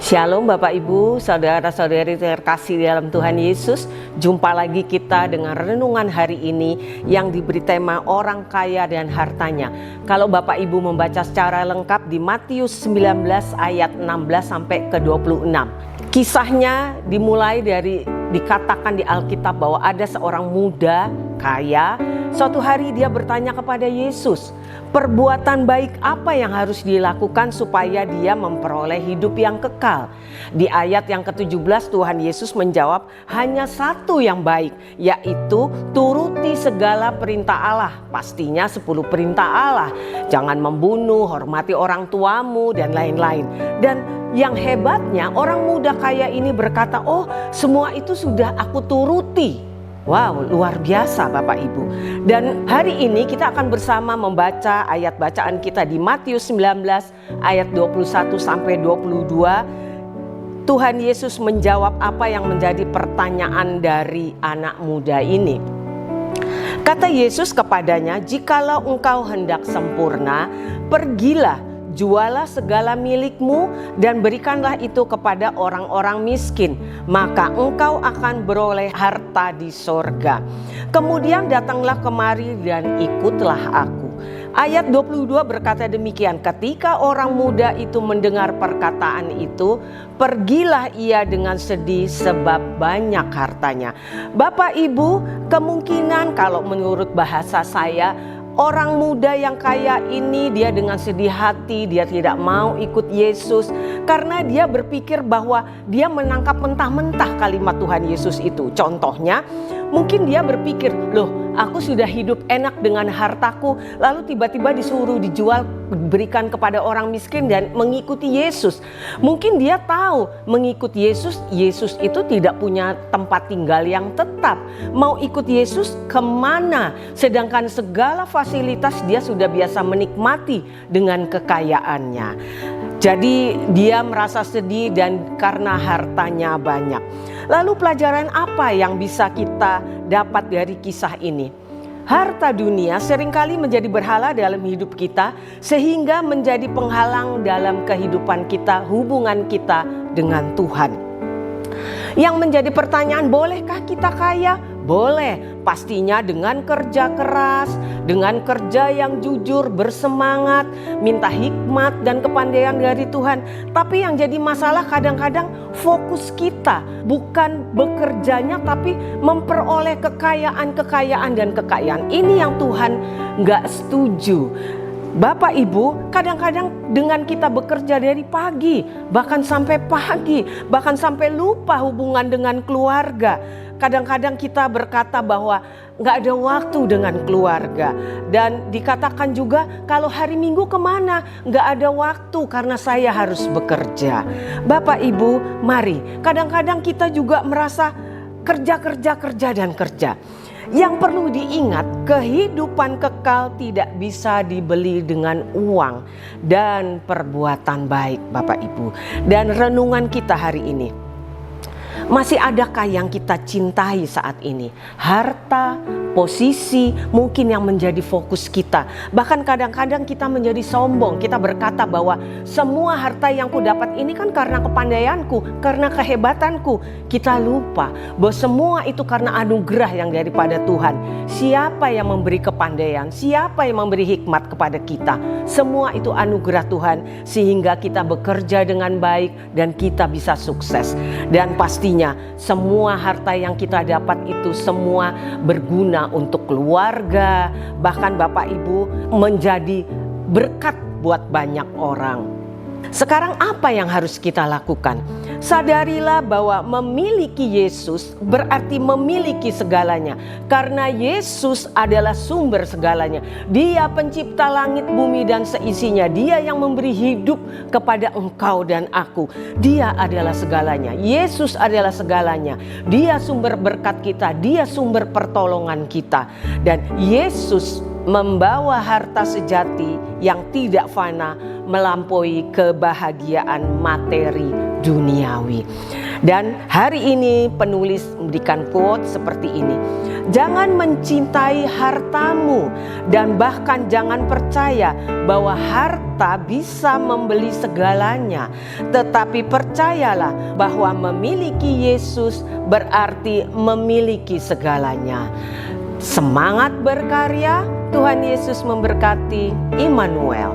Shalom Bapak Ibu, saudara-saudari terkasih dalam Tuhan Yesus. Jumpa lagi kita dengan renungan hari ini yang diberi tema orang kaya dan hartanya. Kalau Bapak Ibu membaca secara lengkap di Matius 19 ayat 16 sampai ke 26. Kisahnya dimulai dari dikatakan di Alkitab bahwa ada seorang muda kaya. Suatu hari dia bertanya kepada Yesus, perbuatan baik apa yang harus dilakukan supaya dia memperoleh hidup yang kekal? Di ayat yang ke-17 Tuhan Yesus menjawab, hanya satu yang baik, yaitu turuti segala perintah Allah. Pastinya 10 perintah Allah. Jangan membunuh, hormati orang tuamu, dan lain-lain. Dan yang hebatnya orang muda kaya ini berkata, oh semua itu sudah aku turuti. Wow, luar biasa Bapak Ibu. Dan hari ini kita akan bersama membaca ayat bacaan kita di Matius 19 ayat 21 sampai 22. Tuhan Yesus menjawab apa yang menjadi pertanyaan dari anak muda ini. Kata Yesus kepadanya, jikalau engkau hendak sempurna, pergilah, jualah segala milikmu dan berikanlah itu kepada orang-orang miskin, maka engkau akan beroleh harta di sorga. Kemudian datanglah kemari dan ikutlah aku. Ayat 22 berkata demikian, ketika orang muda itu mendengar perkataan itu, pergilah ia dengan sedih sebab banyak hartanya. Bapak Ibu, kemungkinan kalau menurut bahasa saya, orang muda yang kaya ini dia dengan sedih hati, dia tidak mau ikut Yesus karena dia berpikir bahwa dia menangkap mentah-mentah kalimat Tuhan Yesus itu. Contohnya, mungkin dia berpikir, loh aku sudah hidup enak dengan hartaku, lalu tiba-tiba disuruh dijual, berikan kepada orang miskin dan mengikuti Yesus. Mungkin dia tahu mengikuti Yesus, Yesus itu tidak punya tempat tinggal yang tetap. Mau ikut Yesus kemana? Sedangkan segala fasilitas dia sudah biasa menikmati dengan kekayaannya. Jadi dia merasa sedih dan karena hartanya banyak. Lalu pelajaran apa yang bisa kita dapat dari kisah ini? Harta dunia seringkali menjadi berhala dalam hidup kita sehingga menjadi penghalang dalam kehidupan kita, hubungan kita dengan Tuhan. Yang menjadi pertanyaan, bolehkah kita kaya? Boleh, pastinya dengan kerja keras, dengan kerja yang jujur, bersemangat, minta hikmat dan kepandaian dari Tuhan. Tapi yang jadi masalah kadang-kadang fokus kita bukan bekerjanya tapi memperoleh kekayaan dan kekayaan. Ini yang Tuhan gak setuju. Bapak Ibu, kadang-kadang dengan kita bekerja dari pagi, bahkan sampai pagi, bahkan sampai lupa hubungan dengan keluarga. Kadang-kadang kita berkata bahwa gak ada waktu dengan keluarga. Dan dikatakan juga kalau hari Minggu kemana? Gak ada waktu karena saya harus bekerja. Bapak Ibu, mari. Kadang-kadang kita juga merasa kerja. Yang perlu diingat, kehidupan kekal tidak bisa dibeli dengan uang dan perbuatan baik Bapak Ibu. Dan renungan kita hari ini, masih adakah yang kita cintai saat ini? Harta, posisi, mungkin yang menjadi fokus kita. Bahkan kadang-kadang kita menjadi sombong. Kita berkata bahwa semua harta yang ku dapat ini kan karena kepandaianku, karena kehebatanku. Kita lupa bahwa semua itu karena anugerah yang daripada Tuhan. Siapa yang memberi kepandaian? Siapa yang memberi hikmat kepada kita? Semua itu anugerah Tuhan sehingga kita bekerja dengan baik dan kita bisa sukses. Dan pastinya semua harta yang kita dapat itu semua berguna untuk keluarga, bahkan Bapak Ibu menjadi berkat buat banyak orang. Sekarang apa yang harus kita lakukan? Sadarilah bahwa memiliki Yesus berarti memiliki segalanya. Karena Yesus adalah sumber segalanya. Dia pencipta langit, bumi dan seisinya. Dia yang memberi hidup kepada engkau dan aku. Dia adalah segalanya. Yesus adalah segalanya. Dia sumber berkat kita. Dia sumber pertolongan kita. Dan Yesus membawa harta sejati yang tidak fana melampaui kebahagiaan materi duniawi. Dan hari ini penulis memberikan quote seperti ini. Jangan mencintai hartamu dan bahkan jangan percaya bahwa harta bisa membeli segalanya. Tetapi percayalah bahwa memiliki Yesus berarti memiliki segalanya. Semangat berkarya, Tuhan Yesus memberkati. Immanuel.